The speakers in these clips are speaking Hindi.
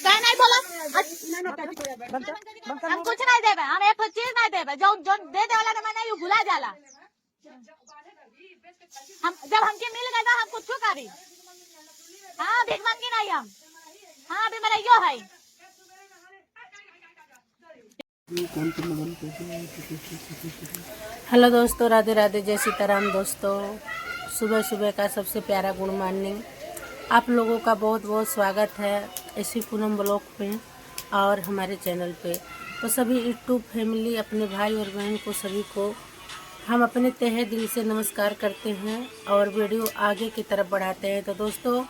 क्या नहीं बोला? हम कुछ नहीं देवे, हम एक चीज नहीं देवे, जो जो दे दे वाला मैं नहीं भुला जाला। हम जब हमके मिल गए ना हम कुछ करी। हाँ भीख मांगी नहीं हम। हाँ अभी मेरा यो है। हेलो दोस्तों, राधे राधे, जय सीताराम। दोस्तों सुबह सुबह का सबसे प्यारा गुड मॉर्निंग। आप लोगों का बहुत बहुत स्वागत है ऐसी पूनम ब्लॉग में और हमारे चैनल पे। तो सभी यूट्यूब फैमिली, अपने भाई और बहन को, सभी को हम अपने तहे दिल से नमस्कार करते हैं और वीडियो आगे की तरफ बढ़ाते हैं। तो दोस्तों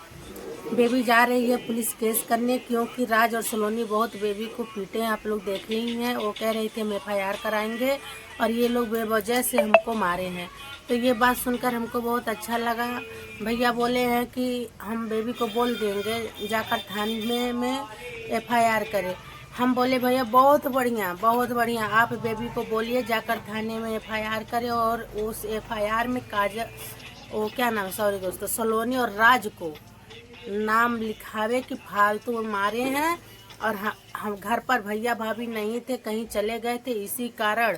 बेबी जा रही है पुलिस केस करने, क्योंकि राज और सलोनी बहुत बेबी को पीटे हैं। आप लोग देख रही हैं, वो कह रही थी हम FIR कराएंगे और ये लोग बेवजह से हमको मारे हैं। तो ये बात सुनकर हमको बहुत अच्छा लगा। भैया बोले हैं कि हम बेबी को बोल देंगे जाकर थाने में FIR करें। हम बोले भैया बहुत बढ़िया, आप बेबी को बोलिए जाकर थाने में FIR करें और उस FIR में वो क्या नाम, सॉरी दोस्तों, सलोनी और राज को नाम लिखावे कि फालतू मारे हैं। और हम घर पर भैया भाभी नहीं थे, कहीं चले गए थे, इसी कारण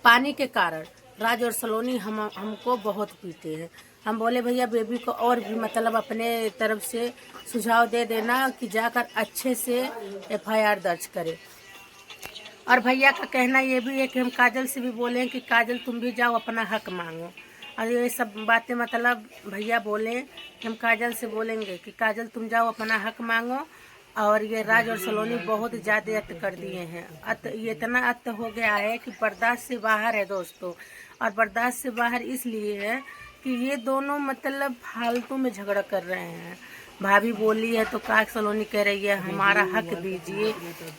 पानी के कारण राज और सलोनी हमको बहुत पीटे हैं। हम बोले भैया बेबी को और भी मतलब अपने तरफ से सुझाव दे देना कि जाकर अच्छे से FIR दर्ज करे। और भैया का कहना ये भी है कि हम काजल से भी बोले कि काजल तुम भी जाओ अपना हक मांगो। और ये सब बातें मतलब भैया बोले कि हम काजल से बोलेंगे कि काजल तुम जाओ अपना हक मांगो। और ये राज और सलोनी बहुत ज़्यादा अत्य कर दिए हैं। ये इतना अत्य हो गया है कि बर्दाश्त से बाहर है दोस्तों। और बर्दाश्त से बाहर इसलिए है कि ये दोनों मतलब फालतू में झगड़ा कर रहे हैं। भाभी बोली है तो काक सलोनी कह रही है हमारा हक दीजिए,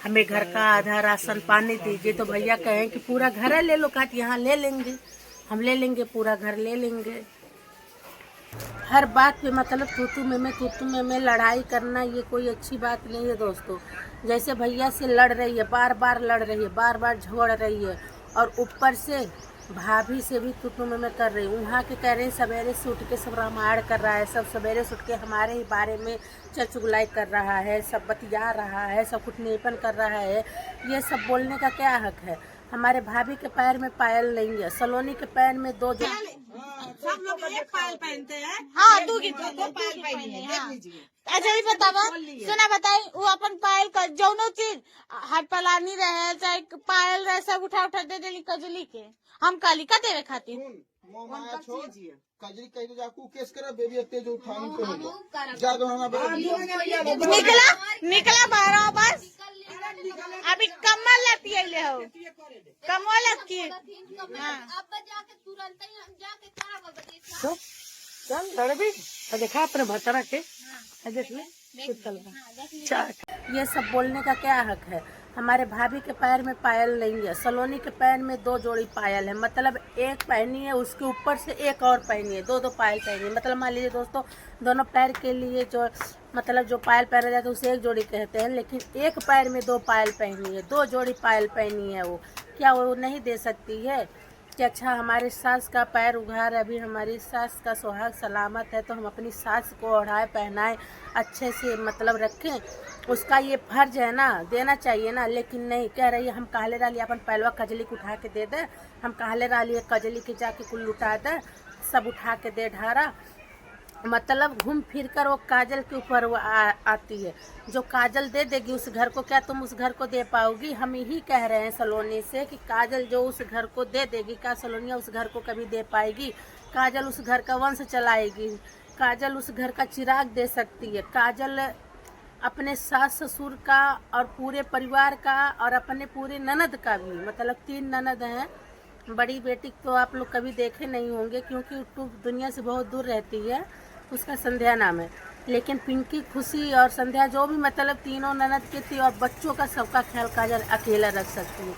हमें घर का आधा राशन पानी दीजिए। तो भैया कहें कि पूरा घर ले लो, काट यहाँ ले लेंगे, हम ले लेंगे, पूरा घर ले लेंगे। हर बात पे मतलब तू में लड़ाई करना ये कोई अच्छी बात नहीं है दोस्तों। जैसे भैया से लड़ रही है, बार बार लड़ रही है, बार बार झगड़ रही है, और ऊपर से भाभी से भी तू में कर रही है। वहाँ के कह रहे हैं सवेरे से उठ के सब रामायण कर रहा है, सब सवेरे से उठ के हमारे ही बारे में चुगलाई कर रहा है, सब बतिया रहा है, सब कुछ निपन कर रहा है। ये सब बोलने का क्या हक है? हमारे भाभी के पैर में पायल नहीं है, सलोनी के पैर में दो सब लोग एक पायल पहनते हैं। हाँ दो पायल पहनी है, देख लीजिए। अच्छा भी बतावा, सुना बताई वो अपन पायल का जौनो चीज हाथ पलानी रहे चाहे पायल रहे सब उठा दे देली कजली के। हम काली का देवे खातिर कजरी कह दो जाकू केस करा बेबी अत्ते जो उठानी को जा दो हम निकला बारह बस। अभी कमल लती है ले हो, कमल लती है। चल लड़ भी देखा अपने भतरा के ये सब बोलने का क्या हक है? हमारे भाभी के पैर में पायल नहीं है, सलोनी के पैर में दो जोड़ी पायल है। मतलब एक पहनी है, उसके ऊपर से एक और पहनी है, दो पायल पहनी है। मतलब मान लीजिए दोस्तों दोनों पैर के लिए जो मतलब जो पायल पहना जाता है उसे एक जोड़ी कहते हैं, लेकिन एक पैर में दो पायल पहनी है, दो जोड़ी पायल पहनी है। वो क्या वो नहीं दे सकती है कि अच्छा हमारी सास का पैर उघार, अभी हमारी सास का सुहाग सलामत है तो हम अपनी सास को ओढ़ाए पहनाए अच्छे से मतलब रखें, उसका ये फर्ज है ना, देना चाहिए ना। लेकिन नहीं, कह रही है हम कहले रही अपन पहलवा कजली को उठा के दे दे, हम कहले रही कजली के जाके कुल लुटा दे, सब उठा के दे ढारा। मतलब घूम फिर कर वो काजल के ऊपर वो आती है। जो काजल दे देगी उस घर को, क्या तुम उस घर को दे पाओगी? हम यही कह रहे हैं सलोनी से कि काजल जो उस घर को दे देगी, क्या सलोनिया उस घर को कभी दे पाएगी? काजल उस घर का वंश चलाएगी, काजल उस घर का चिराग दे सकती है। काजल अपने सास ससुर का और पूरे परिवार का और अपने पूरे ननद का भी, मतलब 3 ननद हैं। बड़ी बेटी तो आप लोग कभी देखे नहीं होंगे क्योंकि यूट्यूब दुनिया से बहुत दूर रहती है, उसका संध्या नाम है। लेकिन पिंकी, खुशी और संध्या जो भी मतलब तीनों ननद के थी, और बच्चों का सबका ख्याल काजल अकेला रख सकती है।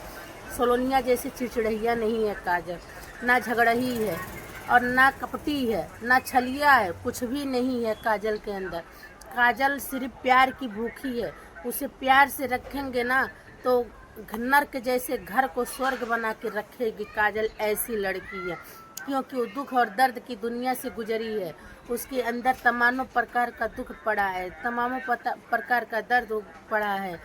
सोलोनिया जैसे चिड़चिड़ैया नहीं है काजल, ना झगड़ही है और ना कपटी है, ना छलिया है, कुछ भी नहीं है काजल के अंदर। काजल सिर्फ प्यार की भूखी है, उसे प्यार से रखेंगे ना तो नर्क जैसे घर को स्वर्ग बना के रखेगी। काजल ऐसी लड़की है। क्योंकि वो दुख और दर्द की दुनिया से गुजरी है। उसके अंदर तमामों प्रकार का दुख पड़ा है, तमामों प्रकार का दर्द पड़ा है।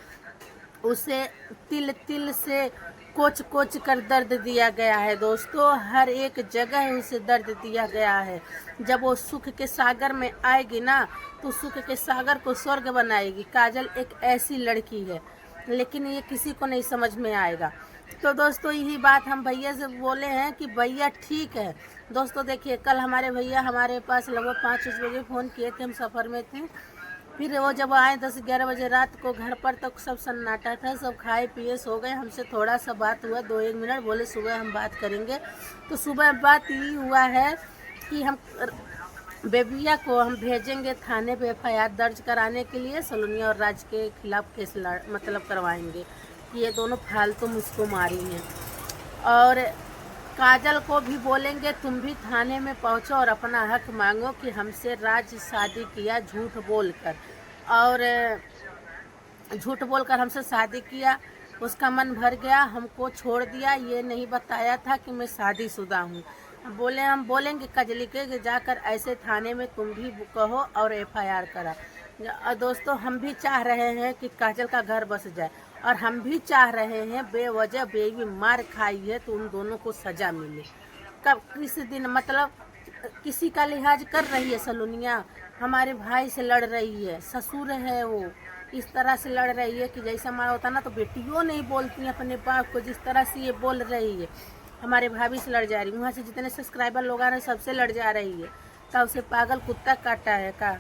उसे तिल तिल से कोच कोच कर दर्द दिया गया है दोस्तों, हर एक जगह उसे दर्द दिया गया है। जब वो सुख के सागर में आएगी ना, तो सुख के सागर को स्वर्ग बनाएगी। काजल एक ऐसी लड़की है, लेकिन ये किसी को नहीं समझ में आएगा। तो दोस्तों यही बात हम भैया से बोले हैं कि भैया ठीक है। दोस्तों देखिए, कल हमारे भैया हमारे पास लगभग 5-6 बजे फ़ोन किए थे, हम सफ़र में थे। फिर वो जब आए 10-11 बजे रात को घर पर, तो सब सन्नाटा था, सब खाए पिए सो गए। हमसे थोड़ा सा बात हुआ 2-1 मिनट, बोले सुबह हम बात करेंगे। तो सुबह बात ये हुआ है कि हम बेबिया को हम भेजेंगे थाने पे FIR दर्ज कराने के लिए। सलोनी और राज के खिलाफ केस मतलब करवाएंगे कि ये दोनों फालतू मुझको मारी हैं। और काजल को भी बोलेंगे तुम भी थाने में पहुंचो और अपना हक मांगो कि हमसे राज शादी किया झूठ बोलकर, और झूठ बोलकर हमसे शादी किया। उसका मन भर गया, हमको छोड़ दिया, ये नहीं बताया था कि मैं शादीशुदा हूँ। बोले हम बोलेंगे कजली के जाकर ऐसे थाने में तुम भी कहो और FIR करा। दोस्तों हम भी चाह रहे हैं कि काजल का घर बस जाए, और हम भी चाह रहे हैं बेवजह बेबी मार खाई है तो उन दोनों को सजा मिले। कब किसी दिन मतलब किसी का लिहाज कर रही है सलोनिया, हमारे भाई से लड़ रही है, ससुर है वो, इस तरह से लड़ रही है कि जैसा हमारा होता ना, तो बेटियों नहीं बोलती हैं अपने बाप को, जिस तरह से ये बोल रही है। हमारे भाभी से लड़ जा रही है, वहाँ से जितने सब्सक्राइबर लोग आ रहे हैं सबसे लड़ जा रही है। का उसे पागल कुत्ता काटा है का,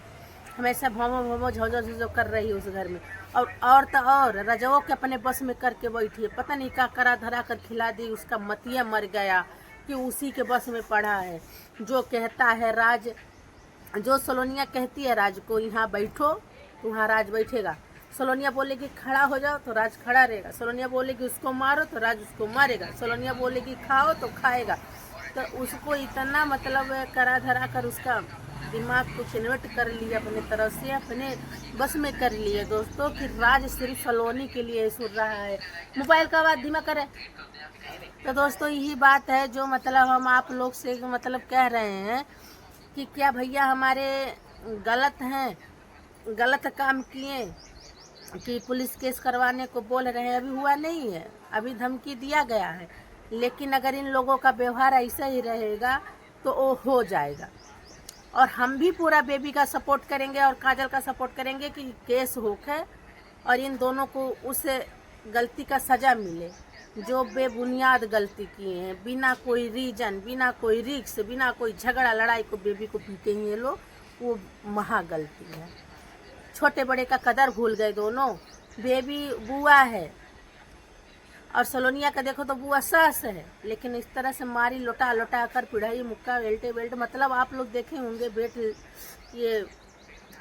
हमेशा भोमो भोमो झोझो झोझो कर रही है उस घर में। और तो और रजवों के अपने बस में करके बैठी है, पता नहीं क्या करा धरा कर खिला दी, उसका मतिया मर गया कि उसी के बस में पड़ा है। जो कहता है राज, जो सलोनिया कहती है राज को यहाँ बैठो तो वहाँ राज बैठेगा। सलोनिया बोलेगी खड़ा हो जाओ तो राज खड़ा रहेगा। सलोनिया बोलेगी उसको मारो तो राज उसको मारेगा। सलोनिया बोलेगी खाओ तो खाएगा। तो उसको इतना मतलब करा धरा कर उसका दिमाग को चिन्हट कर लिया, अपने तरफ से अपने बस में कर लिए दोस्तों, कि राज सिर्फ सलोनी के लिए सुन रहा है। मोबाइल का आवाज़ धीमा करे। तो दोस्तों यही बात है जो मतलब हम आप लोग से मतलब कह रहे हैं कि क्या भैया हमारे गलत हैं, गलत काम किए कि पुलिस केस करवाने को बोल रहे हैं। अभी हुआ नहीं है, अभी धमकी दिया गया है, लेकिन अगर इन लोगों का व्यवहार ऐसा ही रहेगा तो वो हो जाएगा। और हम भी पूरा बेबी का सपोर्ट करेंगे और काजल का सपोर्ट करेंगे कि केस होके और इन दोनों को उस गलती का सज़ा मिले जो बेबुनियाद गलती किए हैं, बिना कोई रीजन, बिना कोई रिक्स, बिना कोई झगड़ा लड़ाई को बेबी को पीटे हैं ये लोग, वो महा गलती है। छोटे बड़े का कदर भूल गए दोनों। बेबी बुआ है और सलोनिया का देखो तो बुआ सास है, लेकिन इस तरह से मारी लोटा लोटा कर पिढ़ाई मुक्का बेल्टे बेल्ट, मतलब आप लोग देखे होंगे बेट, ये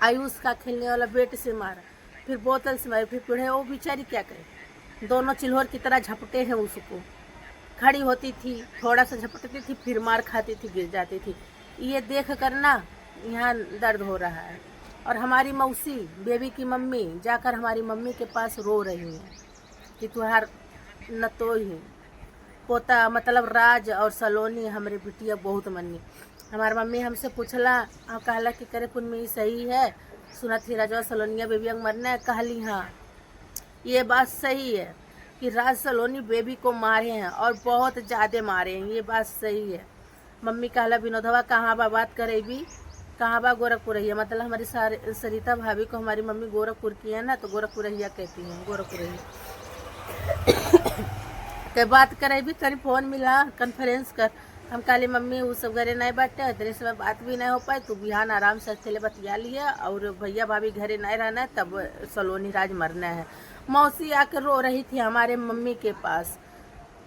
आयुष का खेलने वाला बेट से मारा, फिर बोतल से मारी, फिर पिढ़े। वो बेचारी क्या करे, दोनों चिल्होर की तरह झपटे हैं उसको। खड़ी होती थी, थोड़ा सा झपटती थी, फिर मार खाती थी, गिर जाती थी। ये देख कर ना यहाँ दर्द हो रहा है। और हमारी मौसी बेबी की मम्मी जाकर हमारी मम्मी के पास रो रही है कि तुहार न तो ही पोता मतलब राज और सलोनी हमारे बिटिया बहुत मनी। हमारी मम्मी हमसे पूछला, हाँ कहला कि करे पुनमी सही है, सुना थी राजा सलोनिया बेबी मरना है। कहली हाँ ये बात सही है कि राज सलोनी बेबी को मारे हैं और बहुत ज़्यादा मारे हैं, ये बात सही है। मम्मी कहला विनोदवा कहाँ बा, बात करे भी कहाँ बा, गोरखपुर रहिया, मतलब हमारी सरिता भाभी को हमारी मम्मी गोरखपुर की है ना, तो गोरखपुर रहिया कहती हैं, गोरखपुर रहिया के बात करे भी तनी फोन मिला कॉन्फ्रेंस कर। हम काली मम्मी वो सब घरे नहीं बैठे, तेरे से बात भी नहीं हो पाए, तू बिहान आराम से अकेले बतिया लिया, और भैया भाभी घरे नहीं रहना है, तब सलोनी राज मरना है। मौसी आकर रो रही थी हमारे मम्मी के पास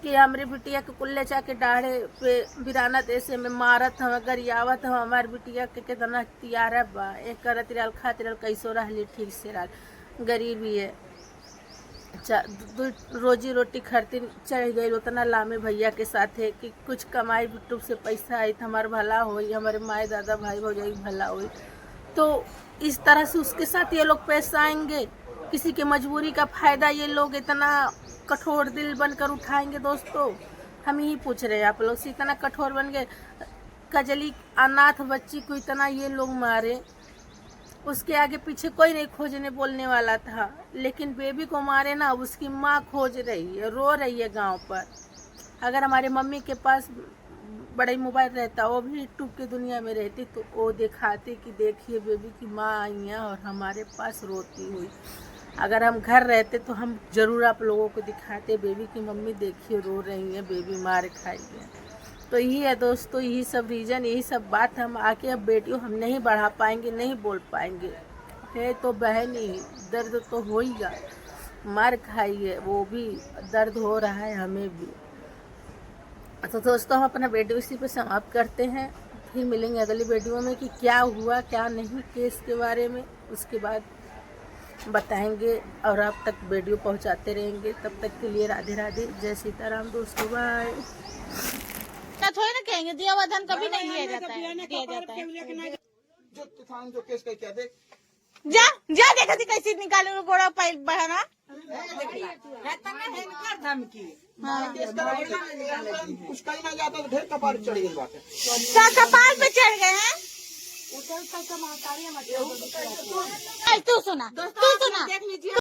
कि हमारी बिटिया के कुल्ले चाके डाढ़े पे बिराना ऐसे में मारत हम, गरियावत हम, हमारी बिटिया के कितना तैयार है बा, एक करत रहल खातिर रहल, कैसो रहली ठीक से रहल, गरीबी है, रोजी रोटी खरती चढ़ गई। उतना लामे भैया के साथ है कि कुछ कमाई बिट्टू से पैसा आई तो हमारा भला होई, हमारे माए दादा भाई भौजाई भला होई। तो इस तरह से उसके साथ ये लोग पेश आएंगे, किसी की मजबूरी का फ़ायदा ये लोग इतना कठोर दिल बनकर उठाएंगे। दोस्तों हम यही पूछ रहे हैं आप लोग से, इतना कठोर बन गए। कजली अनाथ बच्ची को इतना ये लोग मारे, उसके आगे पीछे कोई नहीं खोजने बोलने वाला था, लेकिन बेबी को मारे ना, उसकी माँ खोज रही है, रो रही है गांव पर। अगर हमारे मम्मी के पास बड़ा ही मोबाइल रहता, वो भी यूट्यूब की दुनिया में रहती, तो वो दिखाती कि देखिए बेबी की माँ आई है और हमारे पास रोती हुई। अगर हम घर रहते तो हम जरूर आप लोगों को दिखाते, बेबी की मम्मी देखिए रो रही है, बेबी मार खाई है। तो यही है दोस्तों, यही सब रीज़न, यही सब बात हम आके अब वीडियो हम नहीं बढ़ा पाएंगे, नहीं बोल पाएंगे। है तो बहन ही, दर्द तो हो ही गा, मार खाई है, वो भी दर्द हो रहा है हमें भी। तो दोस्तों हम अपना वीडियो इसी पे समाप्त करते हैं, फिर मिलेंगे अगली वीडियो में कि क्या हुआ क्या नहीं केस के बारे में, उसके बाद बताएंगे और आप तक वीडियो पहुंचाते रहेंगे। तब तक के लिए राधे राधे, जय सीताराम दोस्तों, बाय। थोड़ी ना कहेंगे दिया हुआ धन कभी नहीं दिया जाता है। जो तूफान जो केस क्या देख जा जा देखा थी कैसे निकाले गोड़ा पाइल बढ़ाना। धमकी कुछ कहीं ना जाता तो ढेर कपार चढ़ गई बात है। कपाल पे चढ़ गए हैं। तू सुना